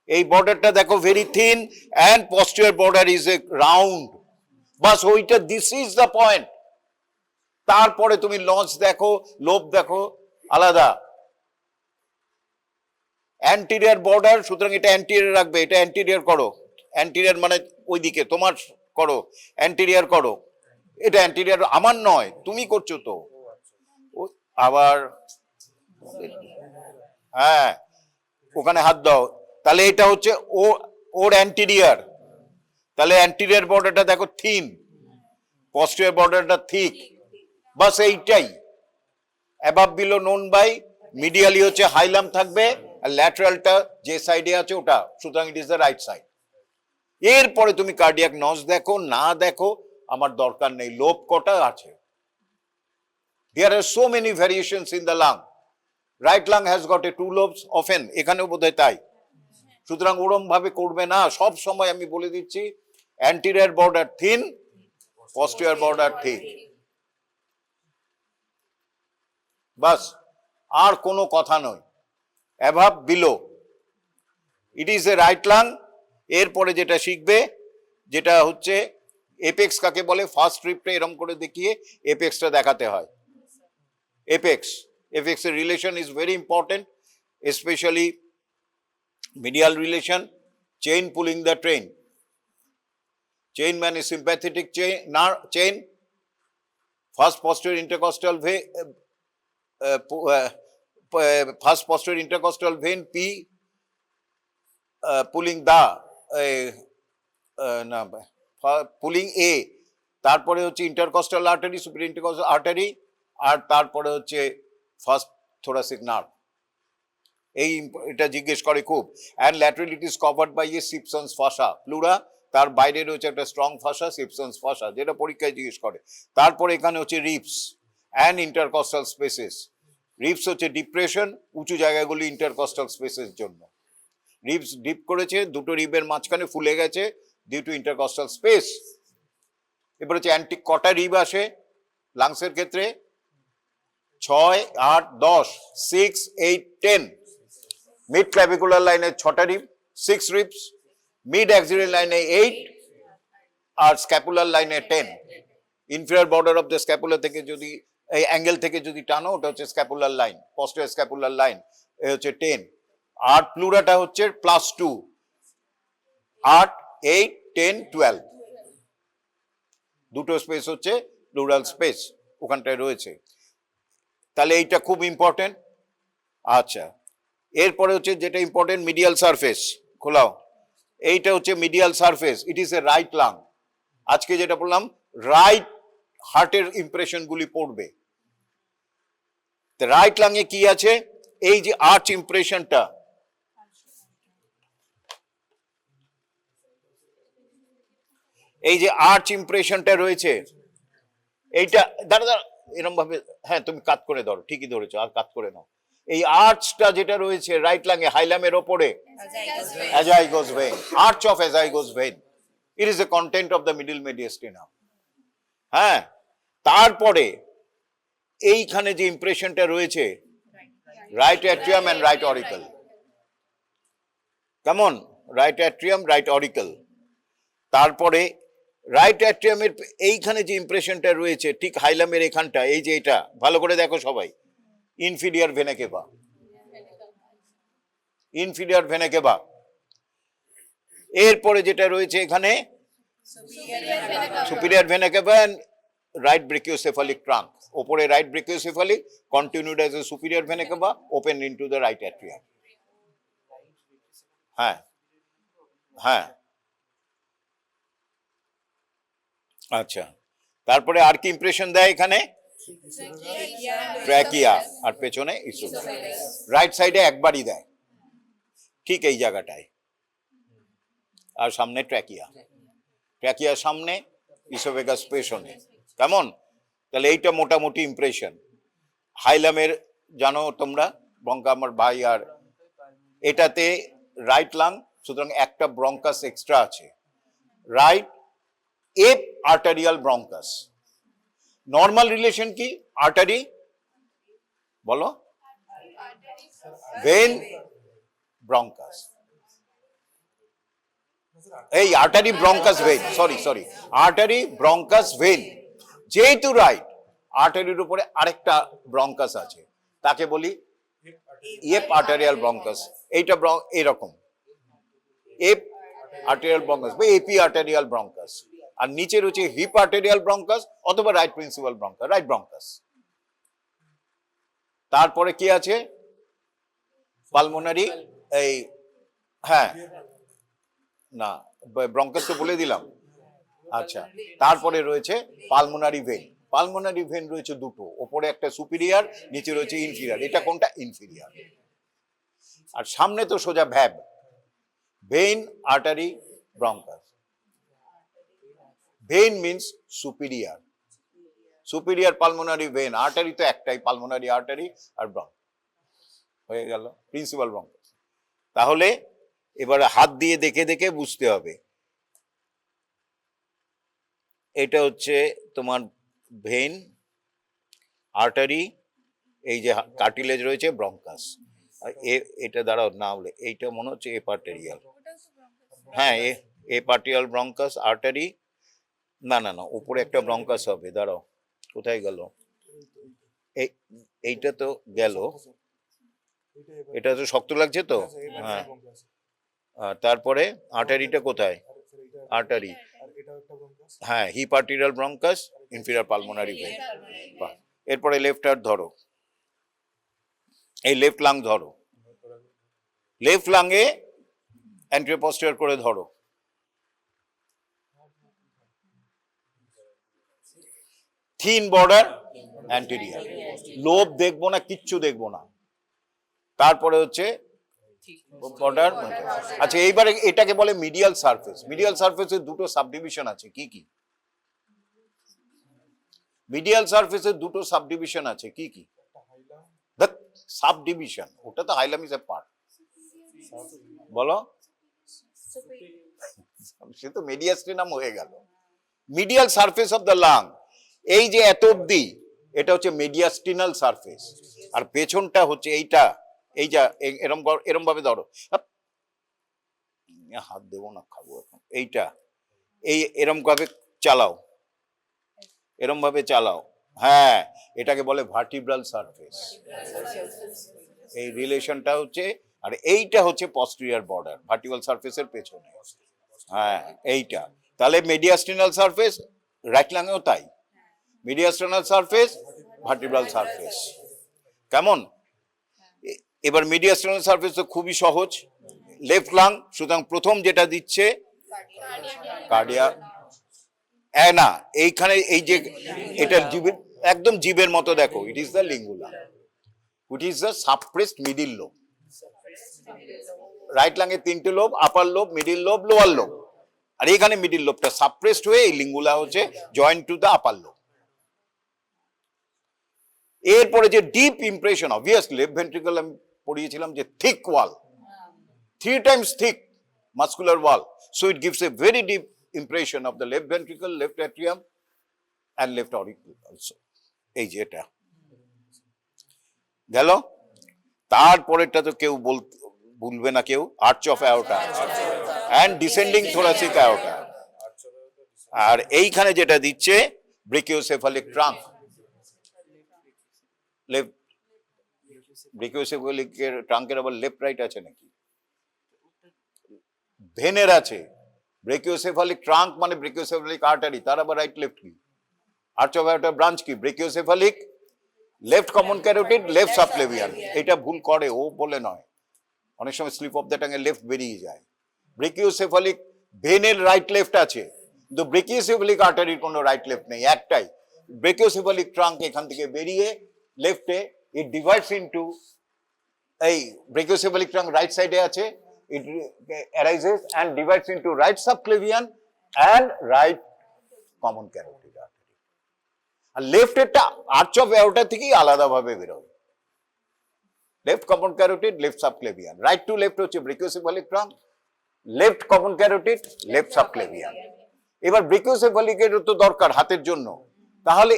এই বর্ডারটা দেখো very thin and posterior border is a round, বাস ওইটা, দিস ইজ দ্য পয়েন্ট। তারপরে তুমি লঞ্চ দেখো, লোভ দেখো, আলাদা। অ্যান্টিরিয়র বর্ডার, সুতরাং এটা অ্যান্টিরিয়র রাখবে, এটা অ্যান্টিরিয়র করো, অ্যান্টিরিয়র মানে ওইদিকে তোমার করো, অ্যান্টিরিয়র করো, এটা অ্যান্টিরিয়র আমার নয়, তুমি করছো তো। আবার হ্যাঁ, ওখানে হাত দাও, তাহলে এটা হচ্ছে ওর অ্যান্টিরিয়র, তাহলে অ্যান্টিরিয়র বর্ডারটা দেখো থিন, পস্টিরিয়র বর্ডারটা থিক, বাস এইটাই। Above below known by, medially হচ্ছে হাইলাম থাকবে, আর ল্যাটারালটা যে সাইডে আছে ওটা, সুতরাং ইট ইজ দ্য রাইট সাইড। এরপরে তুমি কার্ডিয়াক নজ দেখো না দেখো আমার দরকার নেই, লোব কটা আছে। There are so many variations in the lung. Right lung has got a 2 lobes often, এখানেও বোধহয় তাই। সুতরাং ওরম ভাবে করবে না, সব সময় আমি বলে দিচ্ছি anterior border thin, posterior border thick, বাস, আর কোনো কথা নয়। Above below, it is a right lung. এরপরে যেটা শিখবে, যেটা হচ্ছে এপেক্স কাকে বলে, ফার্স্ট ট্রিপটা এরম করে দেখিয়ে এপেক্সটা দেখাতে হয়। এপেক্সের relation is very important, specially medial relation, chain pulling the train. Chain man is sympathetic chain, first posterior intercostal vein, first posterior intercostal vein P pulling pulling A, তারপরে হচ্ছে intercostal artery, superior intercostal artery, আর তারপরে হচ্ছে first thoracic nerve. এই এটা জিজ্ঞেস করে খুব। And lateral it is covered by a Sibson's fascia, pleura, তার বাইরে রয়েছে একটা স্ট্রং ফাসা, সিপসন্স ফাসা, যেটা পরীক্ষায় জিজ্ঞেস করে। তারপরে এখানে হচ্ছে ribs and intercostal spaces. Ribs হচ্ছে ডিপ্রেশন, উঁচু জায়গাগুলি ইন্টারকস্টাল স্পেসের জন্য। রিপস ডিপ করেছে, দুটো রিবের মাঝখানে ফুলে গেছে ডিউ টু ইন্টারকস্টাল স্পেস। এবার হচ্ছে কটা রিব আসে লাংসের ক্ষেত্রে? 6, 8, 10, 6, 8, 10। মিড ক্ল্যাভিকুলার লাইনে 6টা রিব, 6 রিবস, মিড অ্যাক্সিলারি লাইনে 8, আর স্ক্যাপুলার লাইনে 10। Inferior border of the scapula থেকে যদি এই অ্যাঙ্গেল থেকে যদি টানো, ওটা হচ্ছে scapular line, posterior scapular line, এ হচ্ছে 10। আর প্লুরাটা হচ্ছে +2, 8, 8, 10, 12। দুটো স্পেস হচ্ছে প্লুরাল স্পেস, ওখানটায় রয়েছে। তাহলে এইটা খুব ইম্পর্টেন্ট। আচ্ছা, এরপরে হচ্ছে যেটা ইম্পর্টেন্ট, মিডিয়াল সারফেস খোলাও। এইটা হচ্ছে medial surface, it is a right lung. আজকে যেটা বললাম, রাইট হার্টের ইমপ্রেশন গুলি পড়বে। রাইট লাংয়ে কি আছে? এই যে আর্চ ইমপ্রেশনটা, এই যে আর্চ ইমপ্রেশনটা রয়েছে, এইটা দাঁড়া দাঁড়া এরকম ভাবে, হ্যাঁ তুমি কাত করে ধরো, ঠিকই ধরেছো, আর কাত করে নাও। এই আর্চটা যেটা রয়েছে রাইট লাংয়ে, হাইলামের ওপরে, azygos vein, arch of azygos vein, it is the content of the middle mediastinum। হ্যাঁ, তারপরে এইখানে যে ইমপ্রেশনটা রয়েছে, right atrium and right auricle. কেমন? Right atrium, right auricle. তারপরে রাইট অ্যাট্রিয়ামের এইখানে যে ইমপ্রেশনটা রয়েছে ঠিক হাইলামের এখানটা, এই যে এটা ভালো করে দেখো সবাই, inferior vena cava, inferior vena cava. এরপরে যেটা রয়েছে এখানে superior vena cava and right brachiocephalic trunk. ওপরে right brachiocephalic, continued as a superior vena cava, open into the right atrium. হ্যাঁ হ্যাঁ, আচ্ছা। তারপরে আর কি ইমপ্রেশন দেয় এখানে? ট্র্যাকিয়া, আর পেছনে ইসোফেগাস। রাইট সাইডে একবারই দেয়, ঠিক এই জায়গাটায়, আর সামনে ট্র্যাকিয়া, ট্র্যাকিয়ার সামনে, ইসোফেগাস পেছনে। কেমন? তাহলে এইটা মোটামুটি ইমপ্রেশন। হাইলামের জানো তোমরা, ব্রঙ্কা আমার ভাই, আর এটাতে রাইট লাং, সুতরাং একটা ব্রঙ্কাস এক্সট্রা আছে, right app arterial bronchus. Normal relation কি? আর্টারি বলো, ভেন, ব্রঙ্কাস। এই artery bronchus vein, sorry artery bronchus vein, যেহেতু রাইট আর্টারির উপরে আরেকটা ব্রঙ্কাস আছে, তাকে বলি এপ আর্টারিয়াল ব্রঙ্কাস। এইটা এরকম এপ আর্টেরিয়াল ব্রঙ্কাস বা এপি আর্টেরিয়াল ব্রঙ্কাস, আর নিচে রয়েছে হিপ আর্টেরিয়াল ব্রঙ্কাস অথবা right principal bronchus, right bronchus. তারপরে কি আছে? পালমোনারি, এই হ্যাঁ না ব্রঙ্কাস তো বলে দিলাম। আচ্ছা, তারপরে রয়েছে পালমোনারি ভেইন। পালমোনারি ভেইন রয়েছে দুটো, ওপরে একটা সুপিরিয়র, নিচে রয়েছে ইনফিরিয়র। এটা কোনটা? ইনফিরিয়র। আর সামনে তো সোজা ভ্যাব, vein artery bronchus. Vein means superior, superior pulmonary vein. Artery তো একটাই, পালমোনারি আর্টারি আর ব্রঙ্কাস হয়ে গেল প্রিন্সিপাল ব্রঙ্কাস। তাহলে এবারে হাত দিয়ে দেখে দেখে বুঝতে হবে। এটা হচ্ছে তোমার ভেইন, আর্টারি, এই যে কার্টিলেজ রয়েছে ব্রঙ্কাস। এটা দাঁড়াও না হলে এইটা মনে হচ্ছে এপ আর্টেরিয়াল, হ্যাঁ এপ আর্টেরিয়াল ব্রঙ্কাস, আর্টারি, না না না উপরে একটা ব্রঙ্কাস হবে, দাঁড়াও কোথায় গেল? এইটা তো গেল, এটা তো শক্ত লাগছে তো, হ্যাঁ। তারপরে আর্টারিটা কোথায়? আর্টারি, হ্যাঁ eparterial bronchus, inferior pulmonary vein. এরপরে লেফট হার্ট ধরো, এই লেফট লাং ধরো, লেফট লাংয়ে অ্যান্টেরিয়র পস্টেরিয়র করে ধরো। থিন বর্ডার অ্যান্টেরিয়র, লোব দেখবো না, কিচ্ছু দেখবো না। তারপরে হচ্ছে বর্ডার। আচ্ছা, এইবারে এটাকে বলে মিডিয়াল সারফেস। মিডিয়াল সারফেসের দুটো সাবডিভিশন আছে, কি কি? মিডিয়াল সারফেসের দুটো সাবডিভিশন আছে, কি কি? সাবডিভিশন, ওটা তো হাইলাম ইজ এ পার্ট, বলো। সে তো মিডিয়াস্টিনাম হয়ে গেল। Medial surface of the lung, এই যে এত অব্দি, এটা হচ্ছে মিডিয়াস্টিনাল সারফেস, আর পেছনটা হচ্ছে এইটা, এই যা এরম এরম ভাবে ধরো, হাত দেবো না, খাবো এখন। এইটা এই এরম ভাবে চালাও, এরম ভাবে চালাও, হ্যাঁ এটাকে বলে ভার্টিব্রাল সারফেস। এই রিলেশনটা হচ্ছে, আর এইটা হচ্ছে পস্টেরিয়র বর্ডার ভার্টিব্রাল সারফেসের পেছনে, হ্যাঁ এইটা। তাহলে মিডিয়াস্টিনাল সারফেস, রাইট লাঙেও তাই, মিডিয়াস্টিনাল সারফেস, ভার্টিব্রাল সারফেস। কেমন? এবার মিডিয়াস্টিনাল সারফেস তো খুবই সহজ, লেফট লাং, সুতরাং প্রথম যেটা দিচ্ছে কার্ডিয়াক, না এইখানে এই যে এটা জিভের একদম জিভের মতো দেখো, it is the lingula, it is the suppressed middle lobe. Right লাঙে তিনটে lobe, upper lobe, middle lobe, lower lobe, আর এখানে মিডিল লোবটা সাপ্রেসড হয়ে এই লিঙ্গুলা হচ্ছে joint to the upper lobe. এরপরে যে deep impression, obviously left ventricle আমি পড়িয়েছিলাম যে thick wall, 3 times thick muscular wall, so it gives a very deep impression of the left ventricle, left atrium and left auricle also. এই যে এটা গেল। তারপরেটা তো কেউ ভুলবে না কেউ, arch of aorta and descending thoracic aorta, আর এইখানে যেটা দিচ্ছে ব্রেকিওসেফালিক ট্রাঙ্ক। লেফট ব্রেকিওসেফালিক ট্রাঙ্কের আবার লেফট রাইট আছে নাকি? ভেনের আছে। ব্রেকিওসেফালিক ট্রাঙ্ক মানে ব্রেকিওসেফালিক আর্টারি, তার আবার রাইট লেফট কি? আর্চ অফ অ্যাওর্টা ব্রাঞ্চ কি? Brachiocephalic left common carotid, left subclavian. এটা ভুল করে ও বলে নয়, অনেক সময় স্লিপ অফ দ্য টাঙ্গে লেফট বেরিয়ে যায়। ব্রেকিওসেফালিক ভেনের রাইট লেফট আছে, কিন্তু ব্রেকিওসেফালিক আর্টারির কোনো রাইট লেফট নেই, একটাই। ব্রেকিওসেফালিক ট্রাঙ্ক এখান থেকে বেরিয়ে লেফটে, ইট ডিভাইডস ইনটু, এই ব্রেকিওসেফালিক ট্রাঙ্ক রাইট সাইডে আছে, it arises and divides into right subclavian and right common carotid artery, আর লেফট এটা আর্চ অফ অ্যাওর্টা থেকেই আলাদা ভাবে বেরোয়, left common carotid, left subclavian. Right to left হচ্ছে brachiocephalic trunk, left common carotid, left subclavian. এবার ব্রেকিওসেফালিকেরও তো দরকার হাতের জন্য, তাহলে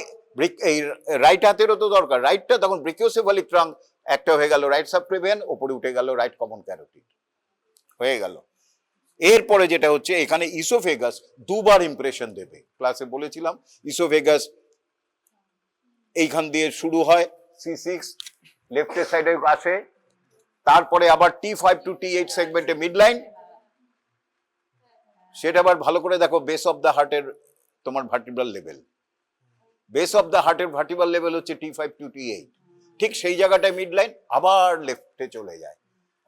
এই রাইট হাতেরও তো দরকার, রাইটটা তখন ব্রেকিওসেফালিক ট্রাঙ্ক একটা হয়ে গেল রাইট সাবক্লেভিয়ান, ওপরে উঠে গেল রাইট কমন ক্যারোটিড, হয়ে গেল। এরপরে যেটা হচ্ছে এখানে ইসোফেগাস দুবার ইমপ্রেশন দেবে, ক্লাসে বলেছিলাম ইসোফেগাস এইখান দিয়ে শুরু হয়, C6 লেফটের সাইডে আসে, তারপরে আবার T5 টু T8 সেগমেন্টে মিড লাইন, সেটা আবার ভালো করে দেখো, বেস অফ দ্য হার্টের তোমার vertebral level, base of the হার্টের ভার্টিব্রাল লেভেল হচ্ছে T5 টু T8, ঠিক সেই জায়গাটায় মিড লাইন আবার লেফটে চলে যায়।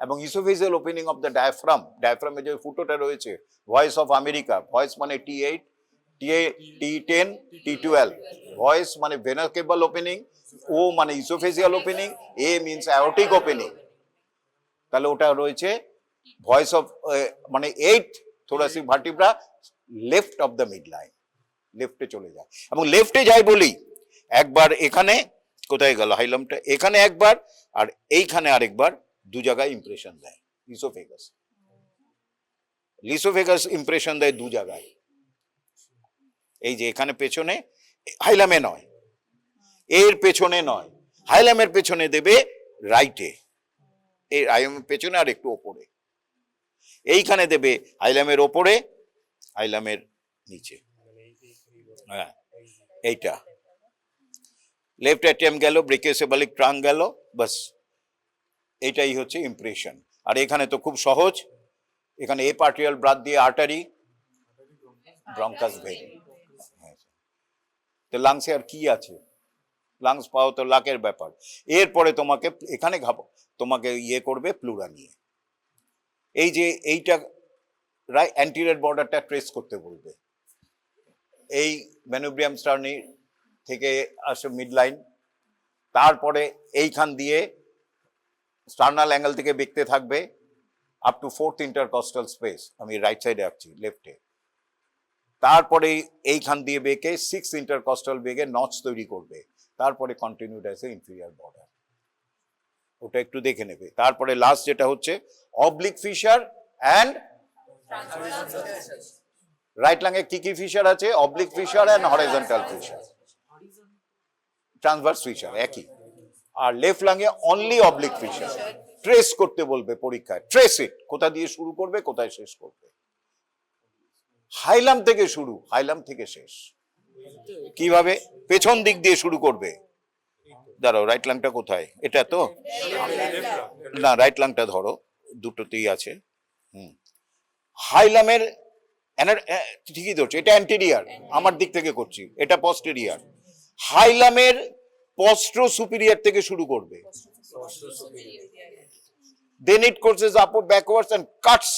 এবং oesophageal opening of the diaphragm, ডায়াফ্রামে যে ফুটোটা রয়েছে, ভয়েস অফ আমেরিকা, ভয়েস মানে T8, T10, T12, ভয়েস মানে ভেনাস কেবল ওপেনিং, ও মানে oesophageal opening, a means aortic opening, তাহলে ওটা রয়েছে ভয়েস অফ মানে 8th thoracic vertebra left of the mid line, লেফটে চলে যায়। এবং লেফটে যায় বলি একবার এখানে, কোথায় গেল হাইলামটা, এখানে একবার আর এইখানে আরেকবার, দু জায়গায় ইমপ্রেশন দেয় ইসোফেগাস, লিসোফেগাস ইমপ্রেশন দেয় দু জায়গায়, এই যে এখানে পেছনে, হাইলামে নয়, এর পেছনে নয়, হাইলামের পেছনে দেবে রাইটে, এই হাইলামের পেছনে আর একটু ওপরে, এইখানে দেবে হাইলামের ওপরে, হাইলামের নিচে, হ্যাঁ এইটা লেফট অ্যাটিয়াম গেল, ব্রেকিওসেফালিক ট্রাঙ্ক গেল, বাস এইটাই হচ্ছে ইমপ্রেশন। আর এখানে তো খুব সহজ, এখানে এ পার্টিয়াল ব্রাথ দিয়ে আর্টারি, ব্রঙ্কাস ভেন, তো লাংসে আর কি আছে, লাংস পাও তো লাকের ব্যাপার। এরপরে তোমাকে এখানে তোমাকে ইয়ে করবে প্লুরা নিয়ে, এই যে এইটা অ্যান্টিরিয়র বর্ডারটা ট্রেস করতে বলবে, এই ম্যানুব্রিয়াম স্টার্নি থেকে আসে মিড লাইন, তারপরে এইখান দিয়ে স্টার্নাল অ্যাঙ্গেল থেকে দেখতে থাকবে up to 4th intercostal space, আমি রাইট সাইডে আঁকছি লেফটে, তারপরে এইখান দিয়ে বেঁকে 6th ইন্টারকস্টাল বেগে নচ তৈরি করবে, তারপরে কন্টিনিউড আছে ইনফিরিয়র বর্ডার, ওটা একটু দেখে নেবে। তারপরে লাস্ট যেটা হচ্ছে অবলিক ফিশার অ্যান্ড রাইট লাঙ্গে কি কি ফিশার আছে, oblique fissure and horizontal fissure, transverse fissure একই, আর লেফট লাঙ্গে অনলি অবলিক ফিশার। ট্রেস করতে বলবে পরীক্ষায়, ট্রেস ইট, কোথা দিয়ে শুরু করবে কোথায় শেষ করবে, হাইলাম থেকে শুরু, হাইলাম থেকে শেষ, কিভাবে, পেছন দিক দিয়ে শুরু করবে, দাঁড়াও রাইট লাংটা কোথায়, এটা তো না, রাইট লাংটা ধরো, দুটোতেই আছে, হাইলামের ঠিকই ধরছে, এটা অ্যান্টেরিয়ার, আমার দিক থেকে করছি, এটা পস্টেরিয়ার, হাইলামের পস্ট্রো সুপিরিয়র থেকে শুরু করবে, then it courses upward backwards and cuts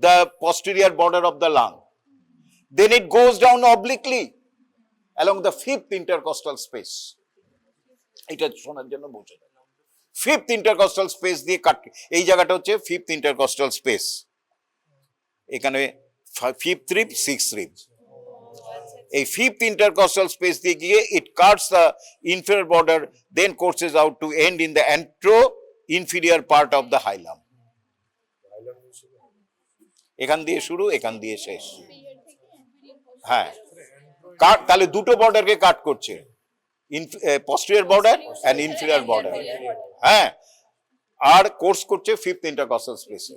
the posterior border of the lung, then it goes down obliquely along the 5th intercostal space, এটা শোনার জন্য বলছে 5th intercostal space দিয়ে কাট, এই জায়গাটা হচ্ছে 5th intercostal space, এখানে 5th rib 6th rib, এই 5th intercostal space দিয়ে গিয়ে it cuts the inferior border, then courses out to end in the inferior part of the hilum, এখান দিয়ে শুরু এখান দিয়ে শেষ, হ্যাঁ কাট, তাহলে দুটো বর্ডারকে কাট করছে, posterior border and inferior border, হ্যাঁ, আর কোর্স করছে 5th intercostal space,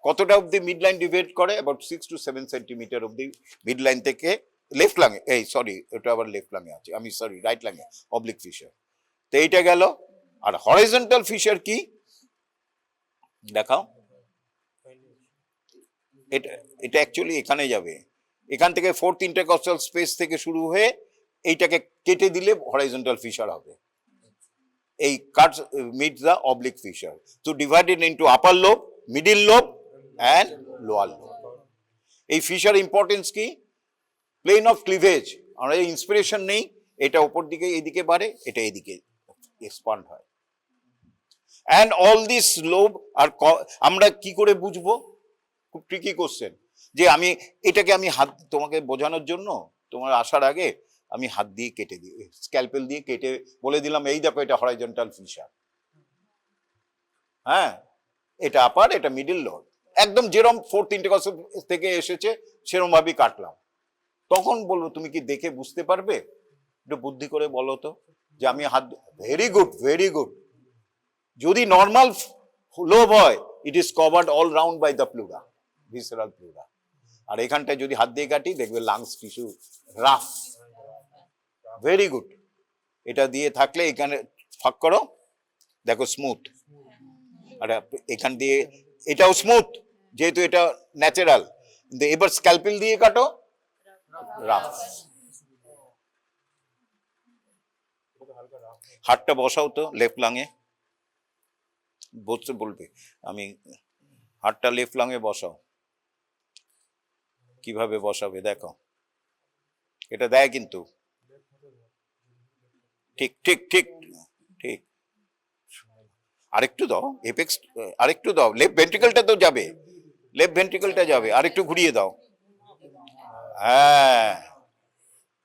কতটা অবধি মিড লাইন ডিভাইড করে, অ্যাবাউট 6 to 7 সেন্টিমিটার অবধি মিড লাইন থেকে লেফট লাঙে, এই সরি এটা আবার লেফট লাঙে আছে, আমি সরি রাইট লাঙে অবলিক ফিশার, তো এইটা গেল। আর হরাইজন্টাল ফিশার কি দেখাও, এটা অ্যাকচুয়ালি এখানে যাবে, এখান থেকে 4th ইন্টারকস্টাল স্পেস থেকে শুরু হয়ে এইটাকে কেটে দিলে হরাইজন্টাল ফিশার হবে, এই cuts meet the oblique fissure, তো divided into upper lobe, middle lobe and lower lobe. এই ফিশার ইম্পর্টেন্স কি, প্লেন অফ ক্লিভেজ, আমরা ইন্সপিরেশন নেই, এটা উপর দিকে এইদিকে বাড়ে, এটা এইদিকে এক্সপান্ড হয়, অ্যান্ড অল দিস লোব আর, আমরা কি করে বুঝবো, খুব ট্রিকি কোশ্চেন, যে আমি এটাকে আমি হাত, তোমাকে বোঝানোর জন্য তোমার আসার আগে আমি হাত দিয়ে কেটে দিই, স্ক্যালপেল দিয়ে কেটে বলে দিলাম এই দেখো এটা হরাইজন্টাল ফিশার, হ্যাঁ এটা আপার এটা মিডিল লোব, একদম যেরকম 4th ইন্টারকস্টাল থেকে এসেছে সেরকম ভাবেই কাটলাম, তখন বলবো তুমি কি দেখে বুঝতে পারবে, একটু বুদ্ধি করে বলো তো, যে আমি হাত, ভেরি গুড ভেরি গুড, যদি নর্মাল লোব হয় it is covered all round by the pleura, visceral pleura. আর এখানটায় যদি হাত দিয়ে কাটি দেখবে lungs tissue rough, very good. এটা দিয়ে থাকলে এখানে ফাঁক করো, দেখো স্মুথ। আর এখান দিয়ে এটাও স্মুথ, যেহেতু এটা ন্যাচারাল। কিন্তু এবার স্ক্যালপেল দিয়ে কাটো, রাফ। হাতটা বসাও তো লেফট লাঙে, বসতে বলবে, আমি হাতটা লেফট লাঙে বসাও। কিভাবে বসাবে দেখো, এটা দেয় কিন্তু, ঠিক ঠিক ঠিক ঠিক। আরেকটু দাও এপেক্স, আরেকটু দাও, লেফট ভেন্ট্রিকলটা তো যাবে, লেফট ভেন্ট্রিকলটা যাবে, আরেকটু ঘুরিয়ে দাও। হ্যাঁ,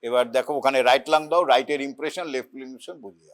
এবার দেখো ওখানে রাইট লাং দাও, রাইটের ইমপ্রেশন লেফট ইমপ্রেশন বুঝিয়ে যাবে।